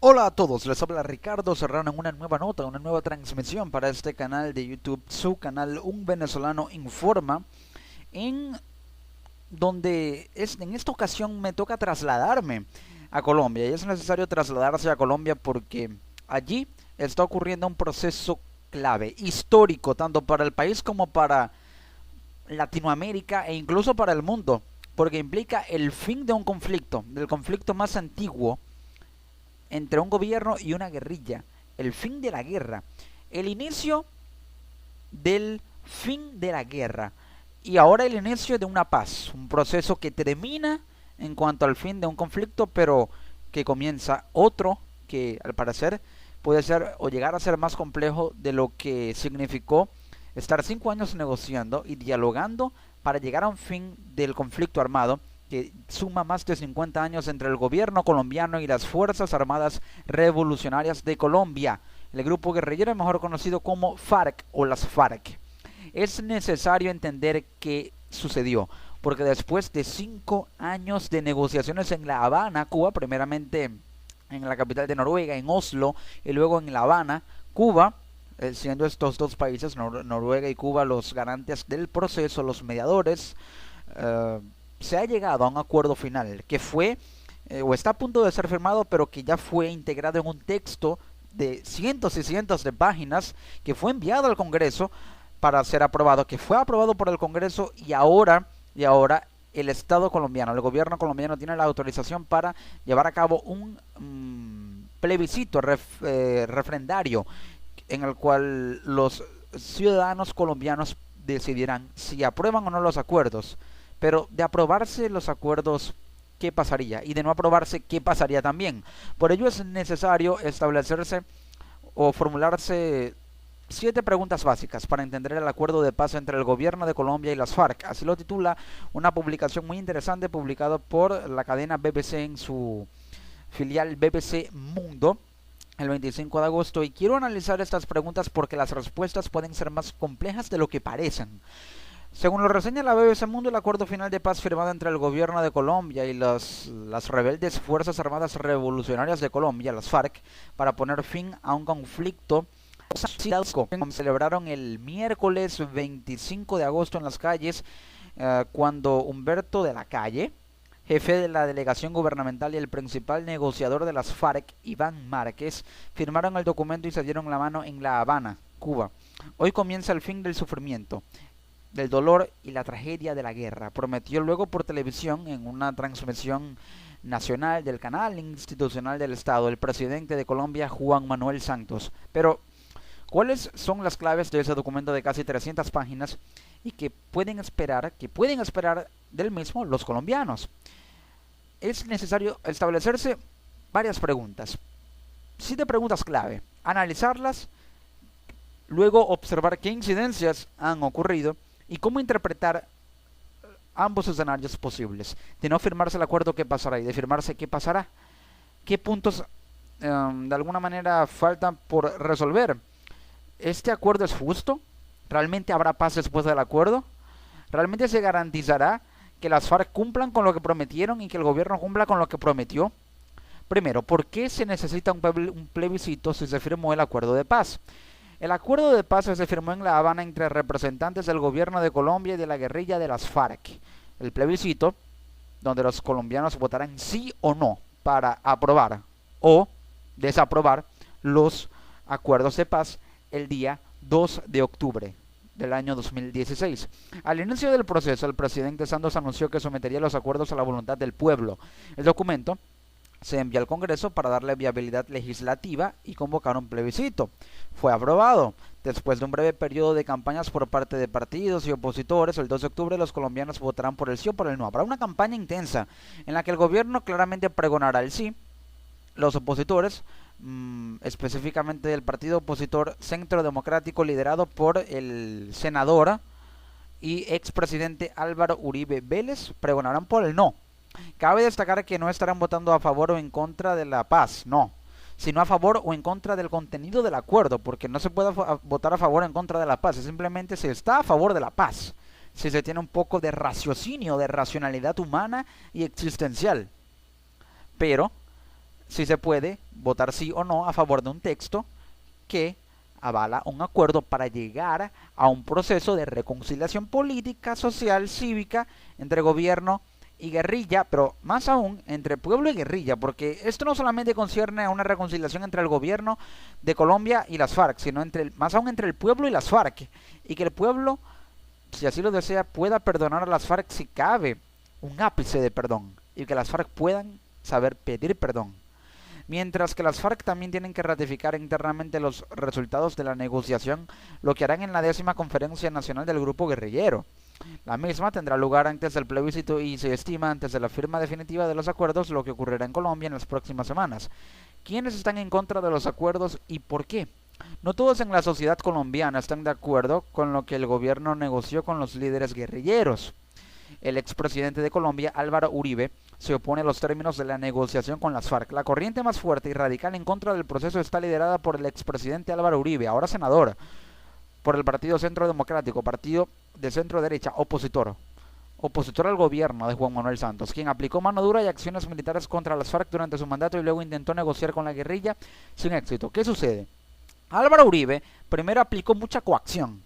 Hola a todos, les habla Ricardo Serrano en una nueva nota, una nueva transmisión para este canal de YouTube, su canal Un Venezolano Informa, en donde en esta ocasión me toca trasladarme a Colombia y es necesario trasladarse a Colombia porque allí está ocurriendo un proceso clave, histórico, tanto para el país como para Latinoamérica e incluso para el mundo, porque implica el fin de un conflicto, del conflicto más antiguo entre un gobierno y una guerrilla, el fin de la guerra, el inicio del fin de la guerra y ahora el inicio de una paz, un proceso que termina en cuanto al fin de un conflicto, pero que comienza otro que al parecer puede ser o llegar a ser más complejo de lo que significó estar 5 años negociando y dialogando para llegar a un fin del conflicto armado que suma más de 50 años entre el gobierno colombiano y las Fuerzas Armadas Revolucionarias de Colombia, el grupo guerrillero mejor conocido como FARC o las FARC. Es necesario entender qué sucedió, porque después de 5 años de negociaciones en La Habana, Cuba, primeramente en la capital de Noruega, en Oslo, y luego en La Habana, Cuba, siendo estos dos países, Noruega y Cuba, los garantes del proceso, los mediadores, se ha llegado a un acuerdo final que fue o está a punto de ser firmado, pero que ya fue integrado en un texto de cientos y cientos de páginas que fue enviado al Congreso para ser aprobado, que fue aprobado por el Congreso y ahora el Estado colombiano, el gobierno colombiano tiene la autorización para llevar a cabo un plebiscito refrendario en el cual los ciudadanos colombianos decidirán si aprueban o no los acuerdos. Pero de aprobarse los acuerdos, ¿qué pasaría? Y de no aprobarse, ¿qué pasaría también? Por ello es necesario establecerse o formularse 7 preguntas básicas para entender el acuerdo de paz entre el gobierno de Colombia y las FARC. Así lo titula una publicación muy interesante publicada por la cadena BBC en su filial BBC Mundo el 25 de agosto. Y quiero analizar estas preguntas porque las respuestas pueden ser más complejas de lo que parecen. Según lo reseña la BBC Mundo, el acuerdo final de paz firmado entre el gobierno de Colombia y las rebeldes Fuerzas Armadas Revolucionarias de Colombia, las FARC, para poner fin a un conflicto celebraron el miércoles 25 de agosto en las calles, cuando Humberto de la Calle, jefe de la delegación gubernamental y el principal negociador de las FARC, Iván Márquez, firmaron el documento y se dieron la mano en La Habana, Cuba. Hoy comienza el fin del sufrimiento, del dolor y la tragedia de la guerra, prometió luego por televisión en una transmisión nacional del canal institucional del Estado el presidente de Colombia, Juan Manuel Santos. Pero, ¿cuáles son las claves de ese documento de casi 300 páginas y que pueden esperar del mismo los colombianos? Es necesario establecerse varias preguntas, 7 preguntas clave, analizarlas, luego observar qué incidencias han ocurrido y cómo interpretar ambos escenarios posibles. De no firmarse el acuerdo, ¿qué pasará? Y de firmarse, ¿qué pasará? ¿Qué puntos de alguna manera faltan por resolver? ¿Este acuerdo es justo? ¿Realmente habrá paz después del acuerdo? ¿Realmente se garantizará que las FARC cumplan con lo que prometieron y que el gobierno cumpla con lo que prometió? Primero, ¿por qué se necesita un plebiscito si se firmó el acuerdo de paz? El acuerdo de paz se firmó en La Habana entre representantes del gobierno de Colombia y de la guerrilla de las FARC. El plebiscito, donde los colombianos votarán sí o no para aprobar o desaprobar los acuerdos de paz el día 2 de octubre del año 2016. Al inicio del proceso, el presidente Santos anunció que sometería los acuerdos a la voluntad del pueblo. El documento se envió al Congreso para darle viabilidad legislativa y convocar un plebiscito. Fue aprobado. Después de un breve periodo de campañas por parte de partidos y opositores, el 2 de octubre los colombianos votarán por el sí o por el no. Habrá una campaña intensa en la que el gobierno claramente pregonará el sí. Los opositores, específicamente del partido opositor Centro Democrático, liderado por el senador y expresidente Álvaro Uribe Vélez, pregonarán por el no. Cabe destacar que no estarán votando a favor o en contra de la paz, no, sino a favor o en contra del contenido del acuerdo, porque no se puede votar a favor o en contra de la paz, simplemente se está a favor de la paz, si se tiene un poco de raciocinio, de racionalidad humana y existencial. Pero si se puede votar sí o no a favor de un texto que avala un acuerdo para llegar a un proceso de reconciliación política, social, cívica entre gobierno y guerrilla, pero más aún entre pueblo y guerrilla, porque esto no solamente concierne a una reconciliación entre el gobierno de Colombia y las FARC, sino más aún entre el pueblo y las FARC, y que el pueblo, si así lo desea, pueda perdonar a las FARC si cabe un ápice de perdón, y que las FARC puedan saber pedir perdón. Mientras que las FARC también tienen que ratificar internamente los resultados de la negociación, lo que harán en la 10ª Conferencia Nacional del Grupo Guerrillero. La misma tendrá lugar antes del plebiscito y se estima antes de la firma definitiva de los acuerdos, lo que ocurrirá en Colombia en las próximas semanas. ¿Quiénes están en contra de los acuerdos y por qué? No todos en la sociedad colombiana están de acuerdo con lo que el gobierno negoció con los líderes guerrilleros. El expresidente de Colombia, Álvaro Uribe, se opone a los términos de la negociación con las FARC. La corriente más fuerte y radical en contra del proceso está liderada por el expresidente Álvaro Uribe, ahora senador, por el Partido Centro Democrático, partido de centro derecha, opositor al gobierno de Juan Manuel Santos, quien aplicó mano dura y acciones militares contra las FARC durante su mandato y luego intentó negociar con la guerrilla sin éxito. ¿Qué sucede? Álvaro Uribe primero aplicó mucha coacción,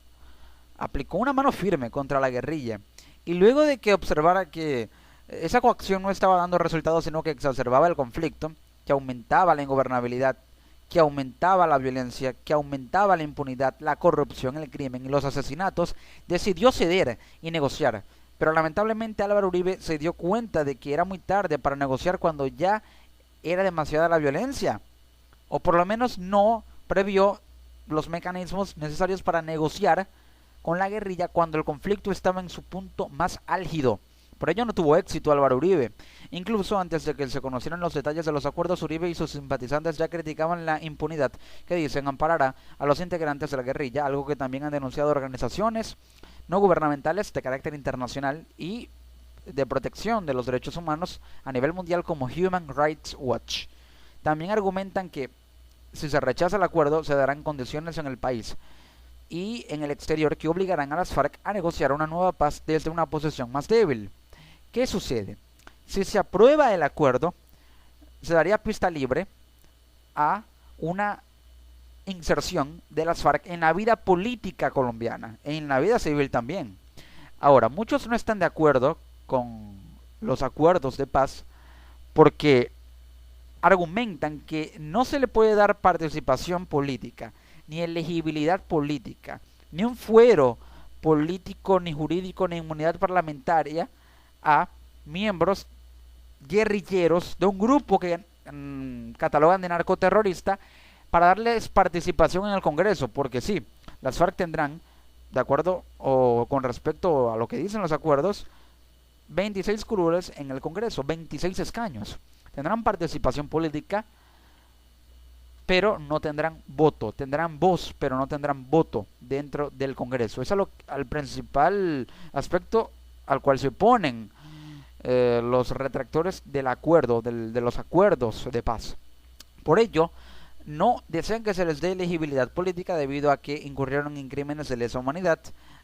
aplicó una mano firme contra la guerrilla, y luego de que observara que esa coacción no estaba dando resultados, sino que exacerbaba el conflicto, que aumentaba la ingobernabilidad, que aumentaba la violencia, que aumentaba la impunidad, la corrupción, el crimen y los asesinatos, decidió ceder y negociar. Pero lamentablemente Álvaro Uribe se dio cuenta de que era muy tarde para negociar cuando ya era demasiada la violencia, o por lo menos no previó los mecanismos necesarios para negociar con la guerrilla cuando el conflicto estaba en su punto más álgido. Por ello no tuvo éxito Álvaro Uribe. Incluso antes de que se conocieran los detalles de los acuerdos, Uribe y sus simpatizantes ya criticaban la impunidad que dicen amparará a los integrantes de la guerrilla, algo que también han denunciado organizaciones no gubernamentales de carácter internacional y de protección de los derechos humanos a nivel mundial como Human Rights Watch. También argumentan que si se rechaza el acuerdo se darán condiciones en el país y en el exterior que obligarán a las FARC a negociar una nueva paz desde una posición más débil. ¿Qué sucede? Si se aprueba el acuerdo, se daría pista libre a una inserción de las FARC en la vida política colombiana, en la vida civil también. Ahora, muchos no están de acuerdo con los acuerdos de paz porque argumentan que no se le puede dar participación política, ni elegibilidad política, ni un fuero político, ni jurídico, ni inmunidad parlamentaria a miembros guerrilleros de un grupo que catalogan de narcoterrorista para darles participación en el Congreso, porque sí, las FARC tendrán, de acuerdo o con respecto a lo que dicen los acuerdos, 26 curules en el Congreso, 26 escaños. Tendrán participación política, pero no tendrán voto. Tendrán voz, pero no tendrán voto dentro del Congreso. Eso es el principal aspecto al cual se oponen los retractores del acuerdo, de los acuerdos de paz. Por ello, no desean que se les dé elegibilidad política debido a que incurrieron en crímenes de lesa humanidad,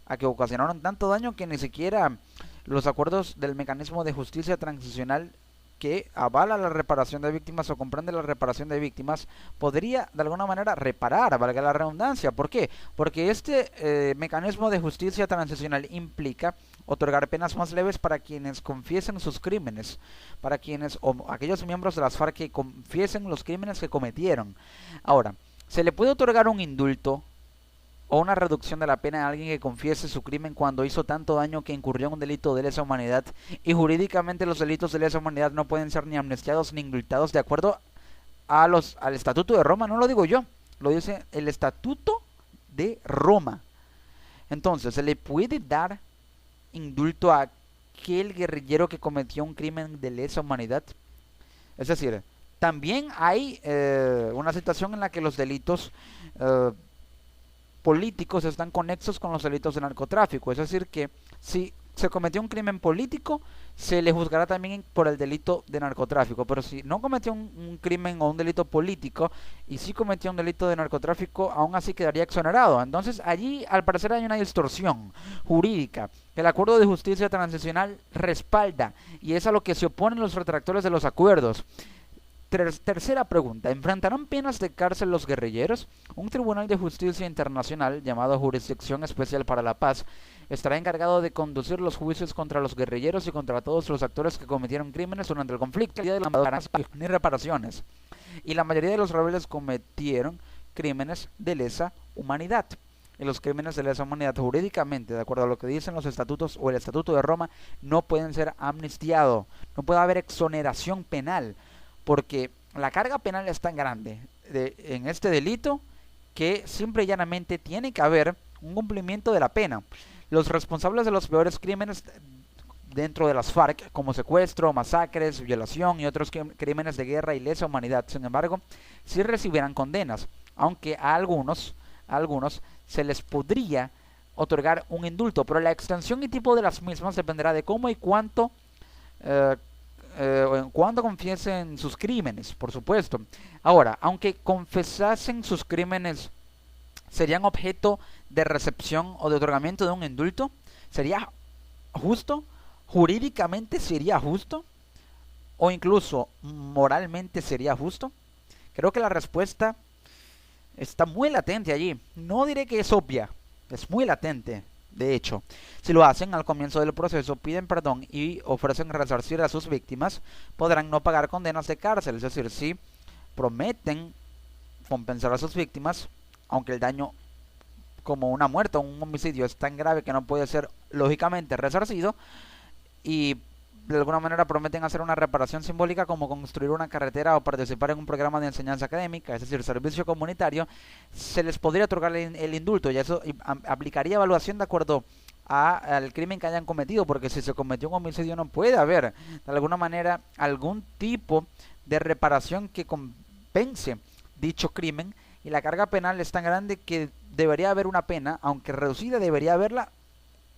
a que ocasionaron tanto daño que ni siquiera los acuerdos del mecanismo de justicia transicional que avala la reparación de víctimas o comprende la reparación de víctimas podría de alguna manera reparar, valga la redundancia. ¿Por qué? Porque este mecanismo de justicia transicional implica otorgar penas más leves para quienes confiesen sus crímenes, para quienes o aquellos miembros de las FARC que confiesen los crímenes que cometieron. Ahora, se le puede otorgar un indulto o una reducción de la pena a alguien que confiese su crimen cuando hizo tanto daño que incurrió en un delito de lesa humanidad, y jurídicamente los delitos de lesa humanidad no pueden ser ni amnistiados ni indultados de acuerdo al Estatuto de Roma. No lo digo yo, lo dice el Estatuto de Roma. Entonces, se le puede dar indulto a aquel guerrillero que cometió un crimen de lesa humanidad. Es decir, también hay una situación en la que los delitos políticos están conexos con los delitos de narcotráfico. Es decir, que si se cometió un crimen político, se le juzgará también por el delito de narcotráfico. Pero si no cometió un crimen o un delito político y sí cometió un delito de narcotráfico, aún así quedaría exonerado. Entonces allí al parecer hay una distorsión jurídica que el acuerdo de justicia transicional respalda, y es a lo que se oponen los retractores de los acuerdos. Tercera pregunta. ¿Enfrentarán penas de cárcel los guerrilleros? Un tribunal de justicia internacional llamado Jurisdicción Especial para la Paz estará encargado de conducir los juicios contra los guerrilleros y contra todos los actores que cometieron crímenes durante el conflicto ni reparaciones. Y la mayoría de los rebeldes cometieron crímenes de lesa humanidad. Y los crímenes de lesa humanidad, jurídicamente, de acuerdo a lo que dicen los estatutos o el Estatuto de Roma, no pueden ser amnistiados. No puede haber exoneración penal, porque la carga penal es tan grande en este delito que simple y llanamente tiene que haber un cumplimiento de la pena. Los responsables de los peores crímenes dentro de las FARC, como secuestro, masacres, violación y otros crímenes de guerra y lesa humanidad, sin embargo, sí recibirán condenas, aunque a algunos se les podría otorgar un indulto, pero la extensión y tipo de las mismas dependerá de cómo y cuánto cuando confiesen sus crímenes, por supuesto. Ahora, aunque confesasen sus crímenes, ¿serían objeto de recepción o de otorgamiento de un indulto? ¿Sería justo? ¿Jurídicamente sería justo? ¿O incluso moralmente sería justo? Creo que la respuesta está muy latente allí. No diré que es obvia, es muy latente. De hecho, si lo hacen al comienzo del proceso, piden perdón y ofrecen resarcir a sus víctimas, podrán no pagar condenas de cárcel. Es decir, si prometen compensar a sus víctimas, aunque el daño como una muerte o un homicidio es tan grave que no puede ser lógicamente resarcido, y de alguna manera prometen hacer una reparación simbólica como construir una carretera o participar en un programa de enseñanza académica, es decir, servicio comunitario, se les podría otorgar el indulto, y eso aplicaría evaluación de acuerdo al crimen que hayan cometido, porque si se cometió un homicidio no puede haber de alguna manera algún tipo de reparación que compense dicho crimen, y la carga penal es tan grande que debería haber una pena, aunque reducida debería haberla,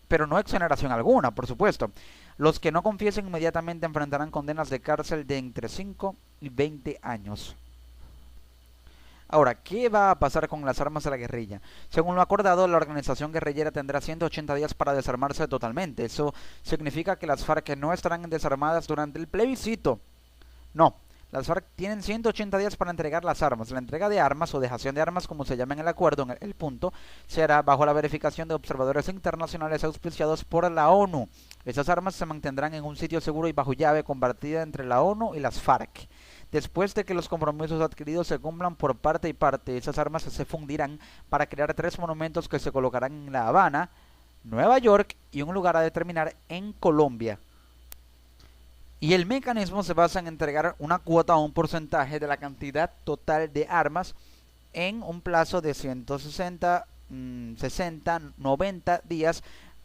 pero no exoneración alguna, por supuesto. Los que no confiesen inmediatamente enfrentarán condenas de cárcel de entre 5 y 20 años. Ahora, ¿qué va a pasar con las armas de la guerrilla? Según lo acordado, la organización guerrillera tendrá 180 días para desarmarse totalmente. Eso significa que las FARC no estarán desarmadas durante el plebiscito. No. Las FARC tienen 180 días para entregar las armas. La entrega de armas o dejación de armas, como se llama en el acuerdo, en el punto, se hará bajo la verificación de observadores internacionales auspiciados por la ONU. Esas armas se mantendrán en un sitio seguro y bajo llave compartida entre la ONU y las FARC. Después de que los compromisos adquiridos se cumplan por parte y parte, esas armas se fundirán para crear 3 monumentos que se colocarán en La Habana, Nueva York y un lugar a determinar en Colombia. Y el mecanismo se basa en entregar una cuota o un porcentaje de la cantidad total de armas en un plazo de 160, 60, 90 días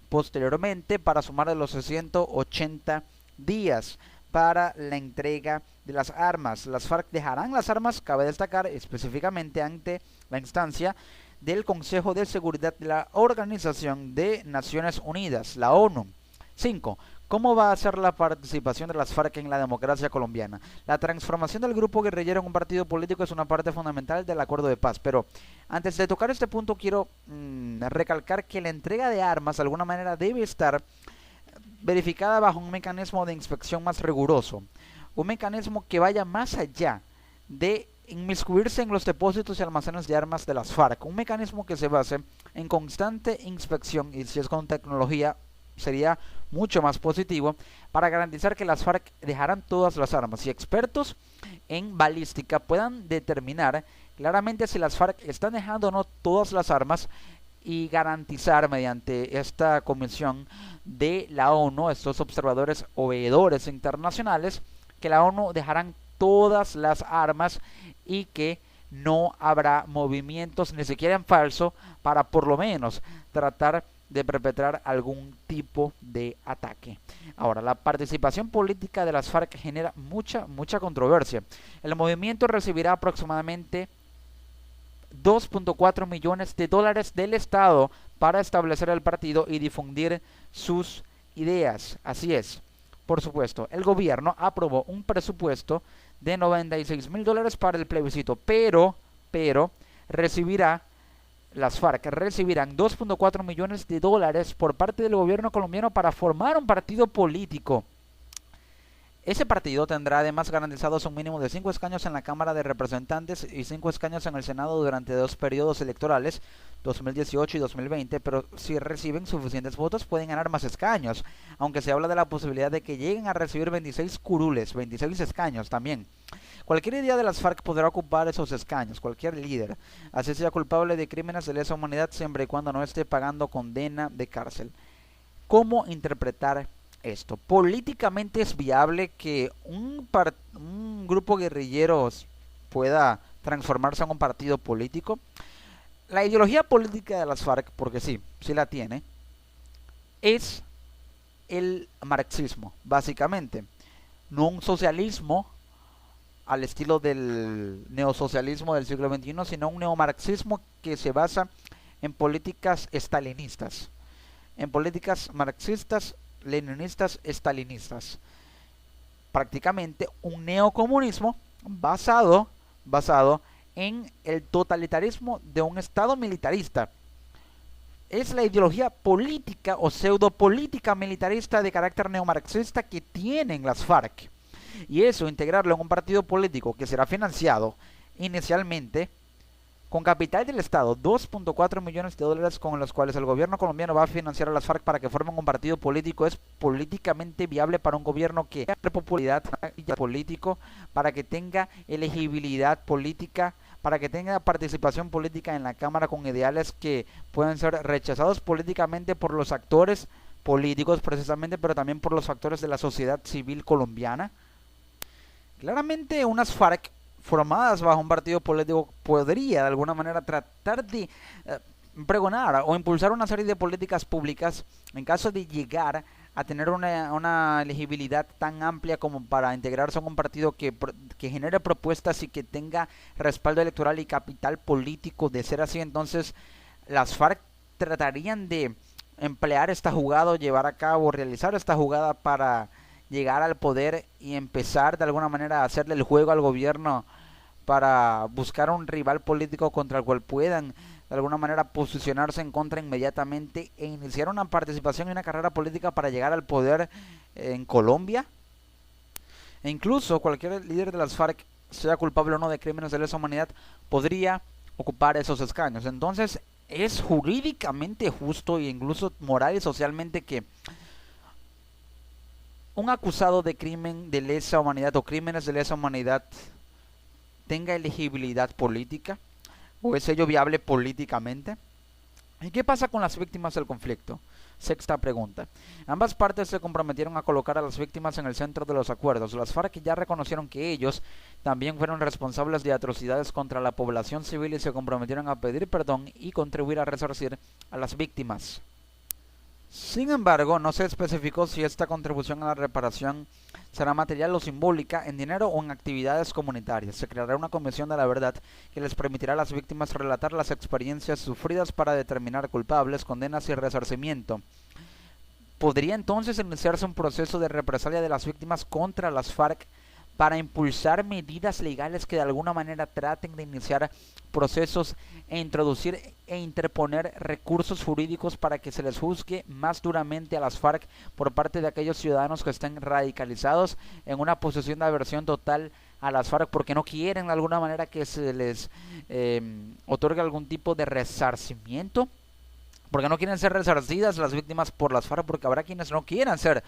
posteriormente, para sumar de los 180 días para la entrega de las armas. Las FARC dejarán las armas, cabe destacar, específicamente ante la instancia del Consejo de Seguridad de la Organización de Naciones Unidas, la ONU. 5. ¿Cómo va a ser la participación de las FARC en la democracia colombiana? La transformación del grupo guerrillero en un partido político es una parte fundamental del acuerdo de paz, pero antes de tocar este punto quiero recalcar que la entrega de armas de alguna manera debe estar verificada bajo un mecanismo de inspección más riguroso, un mecanismo que vaya más allá de inmiscuirse en los depósitos y almacenes de armas de las FARC, un mecanismo que se base en constante inspección, y si es con tecnología sería mucho más positivo, para garantizar que las FARC dejarán todas las armas y expertos en balística puedan determinar claramente si las FARC están dejando o no todas las armas, y garantizar mediante esta comisión de la ONU, estos observadores o veedores internacionales, que la ONU dejarán todas las armas y que no habrá movimientos ni siquiera en falso para por lo menos tratar de perpetrar algún tipo de ataque. Ahora, la participación política de las FARC genera mucha controversia. El movimiento recibirá aproximadamente 2.4 millones de dólares del Estado para establecer el partido y difundir sus ideas. Así es, por supuesto, el gobierno aprobó un presupuesto de 96 mil dólares para el plebiscito, pero las FARC recibirán 2.4 millones de dólares por parte del gobierno colombiano para formar un partido político. Ese partido tendrá además garantizados un mínimo de 5 escaños en la Cámara de Representantes y 5 escaños en el Senado durante 2 periodos electorales, 2018 y 2020, pero si reciben suficientes votos pueden ganar más escaños, aunque se habla de la posibilidad de que lleguen a recibir 26 curules, 26 escaños también. Cualquier idea de las FARC podrá ocupar esos escaños, cualquier líder, así sea culpable de crímenes de lesa humanidad siempre y cuando no esté pagando condena de cárcel. ¿Cómo interpretar esto? ¿Políticamente es viable que un grupo guerrillero pueda transformarse en un partido político? La ideología política de las FARC, porque sí la tiene, es el marxismo, básicamente. No un socialismo al estilo del neosocialismo del siglo XXI, sino un neomarxismo que se basa en políticas estalinistas, en políticas marxistas, leninistas, estalinistas. Prácticamente un neocomunismo basado en el totalitarismo de un estado militarista. Es la ideología política o pseudopolítica militarista de carácter neomarxista que tienen las FARC. Y eso, integrarlo en un partido político que será financiado inicialmente con capital del Estado, 2.4 millones de dólares con los cuales el gobierno colombiano va a financiar a las FARC para que formen un partido político, es políticamente viable para un gobierno que tenga popularidad político, para que tenga elegibilidad política, para que tenga participación política en la Cámara con ideales que pueden ser rechazados políticamente por los actores políticos precisamente, pero también por los factores de la sociedad civil colombiana. Claramente unas FARC formadas bajo un partido político podría de alguna manera tratar de pregonar o impulsar una serie de políticas públicas en caso de llegar a tener una elegibilidad tan amplia como para integrarse en un partido que genere propuestas y que tenga respaldo electoral y capital político. De ser así, entonces las FARC tratarían de emplear esta jugada o llevar a cabo, realizar esta jugada para llegar al poder y empezar de alguna manera a hacerle el juego al gobierno para buscar un rival político contra el cual puedan de alguna manera posicionarse en contra inmediatamente e iniciar una participación y una carrera política para llegar al poder en Colombia. E incluso cualquier líder de las FARC, sea culpable o no de crímenes de lesa humanidad, podría ocupar esos escaños. Entonces es jurídicamente justo e incluso moral y socialmente que un acusado de crimen de lesa humanidad o crímenes de lesa humanidad tenga elegibilidad política, o es ello viable políticamente. ¿Y qué pasa con las víctimas del conflicto? Sexta pregunta. Ambas partes se comprometieron a colocar a las víctimas en el centro de los acuerdos. Las FARC ya reconocieron que ellos también fueron responsables de atrocidades contra la población civil y se comprometieron a pedir perdón y contribuir a resarcir a las víctimas. Sin embargo, no se especificó si esta contribución a la reparación será material o simbólica, en dinero o en actividades comunitarias. Se creará una comisión de la verdad que les permitirá a las víctimas relatar las experiencias sufridas para determinar culpables, condenas y resarcimiento. ¿Podría entonces iniciarse un proceso de represalia de las víctimas contra las FARC para impulsar medidas legales que de alguna manera traten de iniciar procesos e introducir e interponer recursos jurídicos para que se les juzgue más duramente a las FARC por parte de aquellos ciudadanos que estén radicalizados en una posición de aversión total a las FARC porque no quieren de alguna manera que se les otorgue algún tipo de resarcimiento? Porque no quieren ser resarcidas las víctimas por las FARC, porque habrá quienes no quieran ser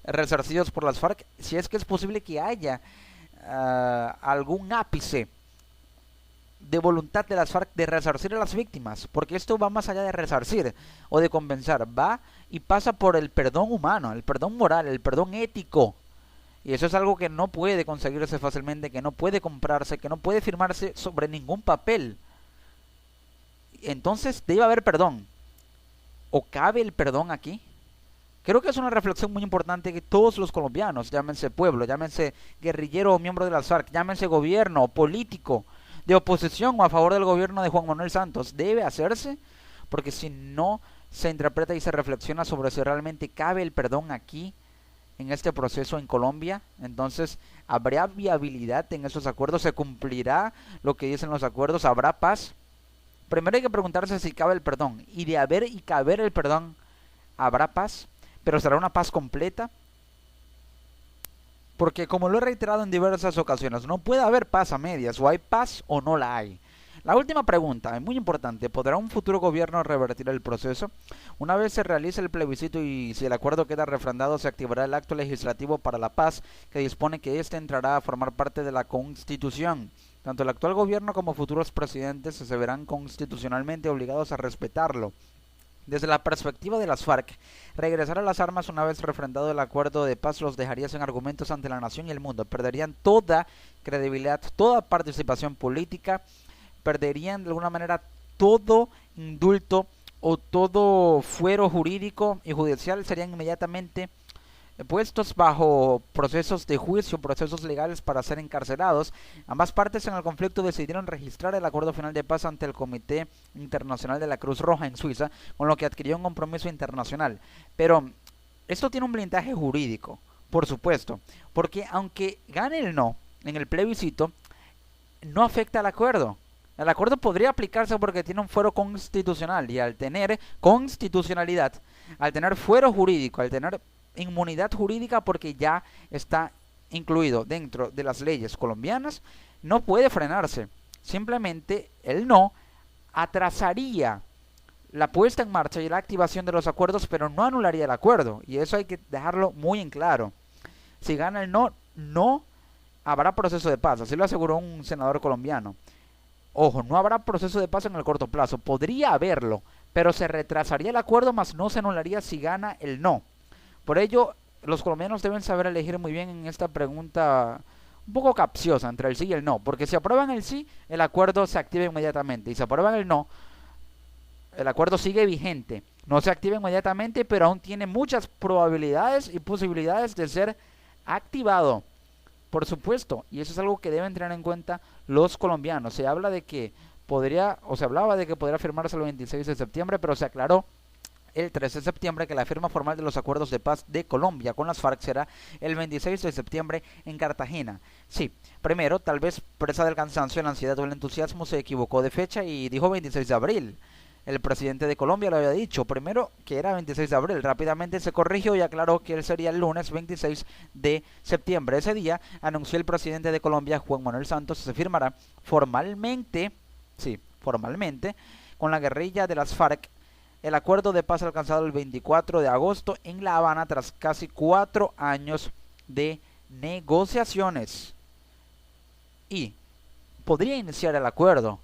resarcidos por las FARC, si es que es posible que haya algún ápice de voluntad de las FARC de resarcir a las víctimas, porque esto va más allá de resarcir o de compensar, va y pasa por el perdón humano, el perdón moral, el perdón ético, y eso es algo que no puede conseguirse fácilmente, que no puede comprarse, que no puede firmarse sobre ningún papel. Entonces debe haber perdón, o cabe el perdón aquí. Creo que es una reflexión muy importante que todos los colombianos, llámense pueblo, llámense guerrillero o miembro de las FARC, llámense gobierno o político de oposición o a favor del gobierno de Juan Manuel Santos, debe hacerse, porque si no se interpreta y se reflexiona sobre si realmente cabe el perdón aquí, en este proceso en Colombia, entonces habrá viabilidad en esos acuerdos, se cumplirá lo que dicen los acuerdos, habrá paz. Primero hay que preguntarse si cabe el perdón, y de haber y caber el perdón, ¿habrá paz? Pero será una paz completa. Porque como lo he reiterado en diversas ocasiones, no puede haber paz a medias, o hay paz o no la hay. La última pregunta, es muy importante, ¿podrá un futuro gobierno revertir el proceso? Una vez se realice el plebiscito y si el acuerdo queda refrendado, se activará el acto legislativo para la paz que dispone que éste entrará a formar parte de la Constitución. Tanto el actual gobierno como futuros presidentes se verán constitucionalmente obligados a respetarlo. Desde la perspectiva de las FARC, regresar a las armas una vez refrendado el acuerdo de paz los dejaría sin argumentos ante la nación y el mundo. Perderían toda credibilidad, toda participación política, perderían de alguna manera todo indulto o todo fuero jurídico y judicial, serían inmediatamente puestos bajo procesos de juicio, procesos legales para ser encarcelados. Ambas partes en el conflicto decidieron registrar el acuerdo final de paz ante el Comité Internacional de la Cruz Roja en Suiza, con lo que adquirió un compromiso internacional. Pero esto tiene un blindaje jurídico, por supuesto, porque aunque gane el no en el plebiscito, no afecta al acuerdo. El acuerdo podría aplicarse porque tiene un fuero constitucional y al tener constitucionalidad, al tener fuero jurídico, al tener inmunidad jurídica porque ya está incluido dentro de las leyes colombianas, no puede frenarse. Simplemente el no atrasaría la puesta en marcha y la activación de los acuerdos, pero no anularía el acuerdo. Y eso hay que dejarlo muy en claro. Si gana el no, no habrá proceso de paz. Así lo aseguró un senador colombiano. Ojo, no habrá proceso de paz en el corto plazo. Podría haberlo, pero se retrasaría el acuerdo, más no se anularía si gana el no. Por ello, los colombianos deben saber elegir muy bien en esta pregunta un poco capciosa entre el sí y el no, porque si aprueban el sí, el acuerdo se activa inmediatamente, y si aprueban el no, el acuerdo sigue vigente, no se activa inmediatamente, pero aún tiene muchas probabilidades y posibilidades de ser activado, por supuesto, y eso es algo que deben tener en cuenta los colombianos. Se habla de que podría, o se hablaba de que podría firmarse el 26 de septiembre, pero se aclaró el 13 de septiembre que la firma formal de los acuerdos de paz de Colombia con las FARC será el 26 de septiembre en Cartagena. Sí, primero, tal vez presa del cansancio, la ansiedad o el entusiasmo se equivocó de fecha y dijo 26 de abril. El presidente de Colombia lo había dicho primero que era 26 de abril, rápidamente se corrigió y aclaró que él sería el lunes 26 de septiembre. Ese día anunció el presidente de Colombia, Juan Manuel Santos, se firmará formalmente, sí, formalmente, con la guerrilla de las FARC el acuerdo de paz alcanzado el 24 de agosto en La Habana tras casi 4 años de negociaciones. Y podría iniciar el acuerdo,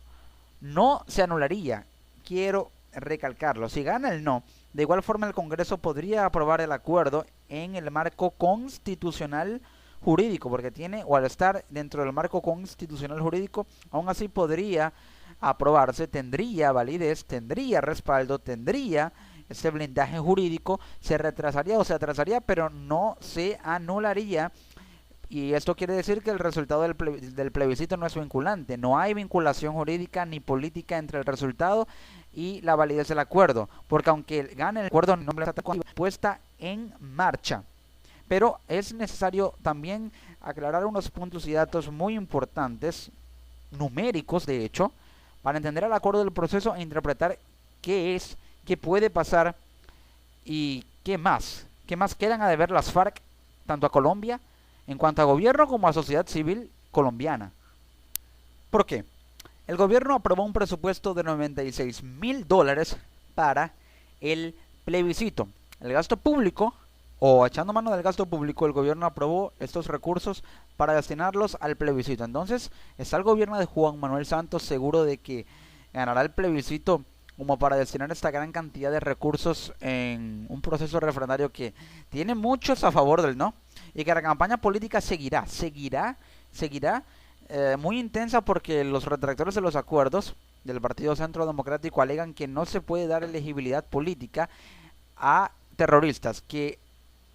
no se anularía, quiero recalcarlo, si gana el no, de igual forma el Congreso podría aprobar el acuerdo en el marco constitucional jurídico, porque tiene, o al estar dentro del marco constitucional jurídico, aún así podría aprobarse, tendría validez, tendría respaldo, tendría este blindaje jurídico, se retrasaría o se atrasaría, pero no se anularía. Y esto quiere decir que el resultado del plebiscito no es vinculante, no hay vinculación jurídica ni política entre el resultado y la validez del acuerdo, porque aunque gane el acuerdo, no está puesta en marcha. Pero es necesario también aclarar unos puntos y datos muy importantes, numéricos de hecho, para entender el acuerdo del proceso e interpretar qué es, qué puede pasar y qué más quedan a deber las FARC, tanto a Colombia, en cuanto a gobierno como a sociedad civil colombiana. ¿Por qué? El gobierno aprobó un presupuesto de $96.000 para el plebiscito. El gasto público, o echando mano del gasto público, el gobierno aprobó estos recursos para destinarlos al plebiscito. Entonces, está el gobierno de Juan Manuel Santos seguro de que ganará el plebiscito como para destinar esta gran cantidad de recursos en un proceso referendario que tiene muchos a favor del no, y que la campaña política seguirá muy intensa, porque los retractores de los acuerdos del Partido Centro Democrático alegan que no se puede dar elegibilidad política a terroristas, que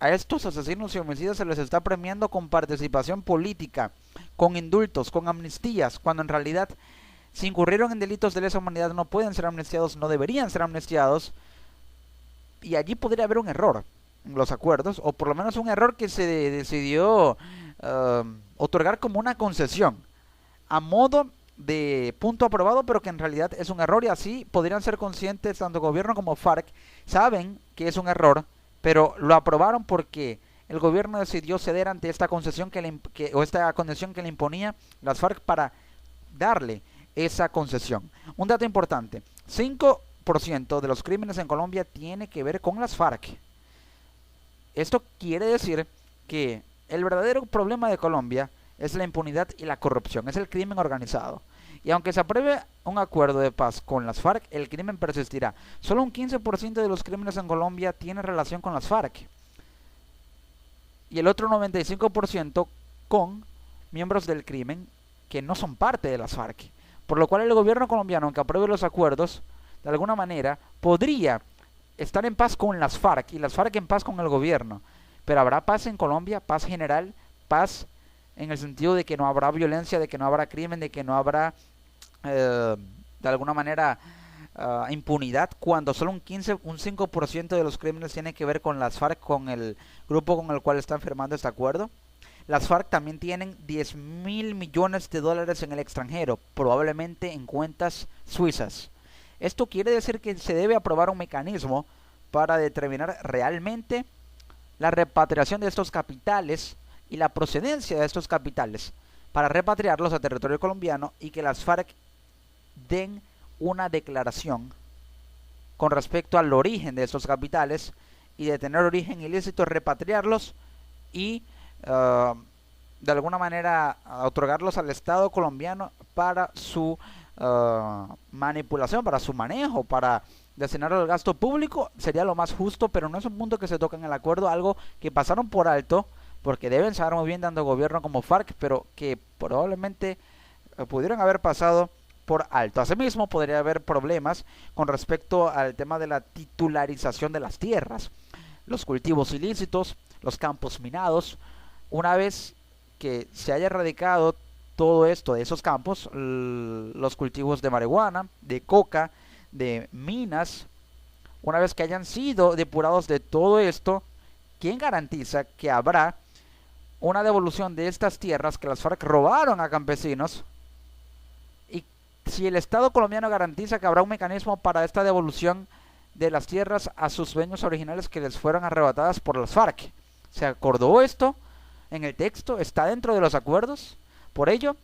a estos asesinos y homicidas se les está premiando con participación política, con indultos, con amnistías, cuando en realidad si incurrieron en delitos de lesa humanidad no pueden ser amnistiados, no deberían ser amnistiados, y allí podría haber un error en los acuerdos, o por lo menos un error que se decidió otorgar como una concesión, a modo de punto aprobado, pero que en realidad es un error, y así podrían ser conscientes tanto gobierno como FARC, saben que es un error, pero lo aprobaron porque el gobierno decidió ceder ante esta concesión o esta condición que le imponía las FARC para darle esa concesión. Un dato importante, 5% de los crímenes en Colombia tiene que ver con las FARC. Esto quiere decir que el verdadero problema de Colombia es la impunidad y la corrupción, es el crimen organizado. Y aunque se apruebe un acuerdo de paz con las FARC, el crimen persistirá. Solo un 15% de los crímenes en Colombia tiene relación con las FARC. Y el otro 95% con miembros del crimen que no son parte de las FARC. Por lo cual el gobierno colombiano, aunque apruebe los acuerdos, de alguna manera podría estar en paz con las FARC y las FARC en paz con el gobierno. Pero habrá paz en Colombia, paz general, paz en el sentido de que no habrá violencia, de que no habrá crimen, de que no habrá de alguna manera impunidad, cuando solo un 5% de los crímenes tiene que ver con las FARC, con el grupo con el cual están firmando este acuerdo. Las FARC también tienen 10.000 millones de dólares en el extranjero, probablemente en cuentas suizas. Esto quiere decir que se debe aprobar un mecanismo para determinar realmente la repatriación de estos capitales y la procedencia de estos capitales, para repatriarlos a territorio colombiano y que las FARC den una declaración con respecto al origen de estos capitales, y de tener origen ilícito repatriarlos y de alguna manera otorgarlos al Estado colombiano para su manipulación, para su manejo, para destinarlo al gasto público. Sería lo más justo, pero no es un punto que se toca en el acuerdo, algo que pasaron por alto porque deben saber muy bien dando gobierno como FARC, pero que probablemente pudieron haber pasado por alto. Asimismo, podría haber problemas con respecto al tema de la titularización de las tierras, los cultivos ilícitos, los campos minados. Una vez que se haya erradicado todo esto de esos campos, los cultivos de marihuana, de coca, de minas, una vez que hayan sido depurados de todo esto, ¿quién garantiza que habrá una devolución de estas tierras que las FARC robaron a campesinos? Y si el Estado colombiano garantiza que habrá un mecanismo para esta devolución de las tierras a sus dueños originales que les fueron arrebatadas por las FARC. ¿Se acordó esto en el texto? ¿Está dentro de los acuerdos? Por ello,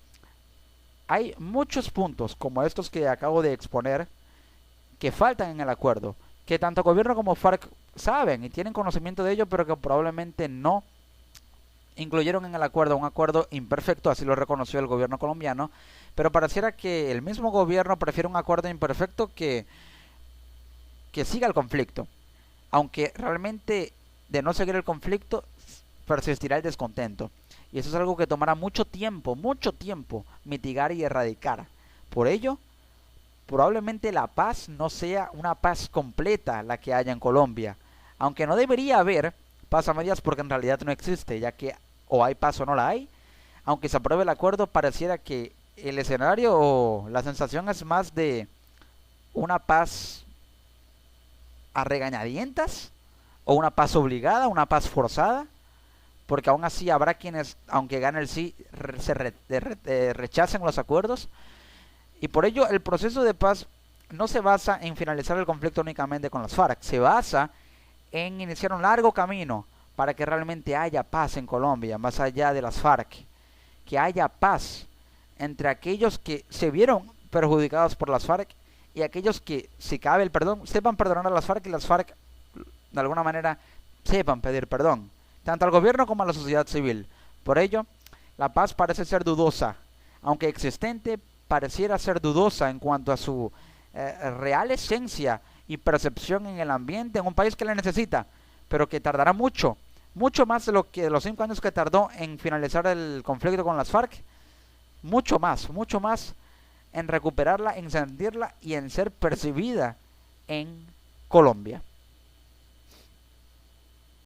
hay muchos puntos como estos que acabo de exponer que faltan en el acuerdo, que tanto gobierno como FARC saben y tienen conocimiento de ello, pero que probablemente no incluyeron en el acuerdo, un acuerdo imperfecto, así lo reconoció el gobierno colombiano, pero pareciera que el mismo gobierno prefiere un acuerdo imperfecto que siga el conflicto, aunque realmente de no seguir el conflicto persistirá el descontento, y eso es algo que tomará mucho tiempo mitigar y erradicar. Por ello, probablemente la paz no sea una paz completa la que haya en Colombia, aunque no debería haber paz a medias, porque en realidad no existe, ya que o hay paz o no la hay. Aunque se apruebe el acuerdo, pareciera que el escenario o la sensación es más de una paz a regañadientas, o una paz obligada, una paz forzada, porque aún así habrá quienes, aunque gane el sí, rechacen los acuerdos. Y por ello el proceso de paz no se basa en finalizar el conflicto únicamente con las FARC, se basa en iniciar un largo camino para que realmente haya paz en Colombia, más allá de las FARC, que haya paz entre aquellos que se vieron perjudicados por las FARC y aquellos que, si cabe el perdón, sepan perdonar a las FARC, y las FARC de alguna manera sepan pedir perdón, tanto al gobierno como a la sociedad civil. Por ello, la paz parece ser dudosa, aunque existente, pareciera ser dudosa en cuanto a su real esencia y percepción en el ambiente, en un país que la necesita, pero que tardará mucho más de lo que de los 5 años que tardó en finalizar el conflicto con las FARC, mucho más en recuperarla, en sentirla y en ser percibida en Colombia.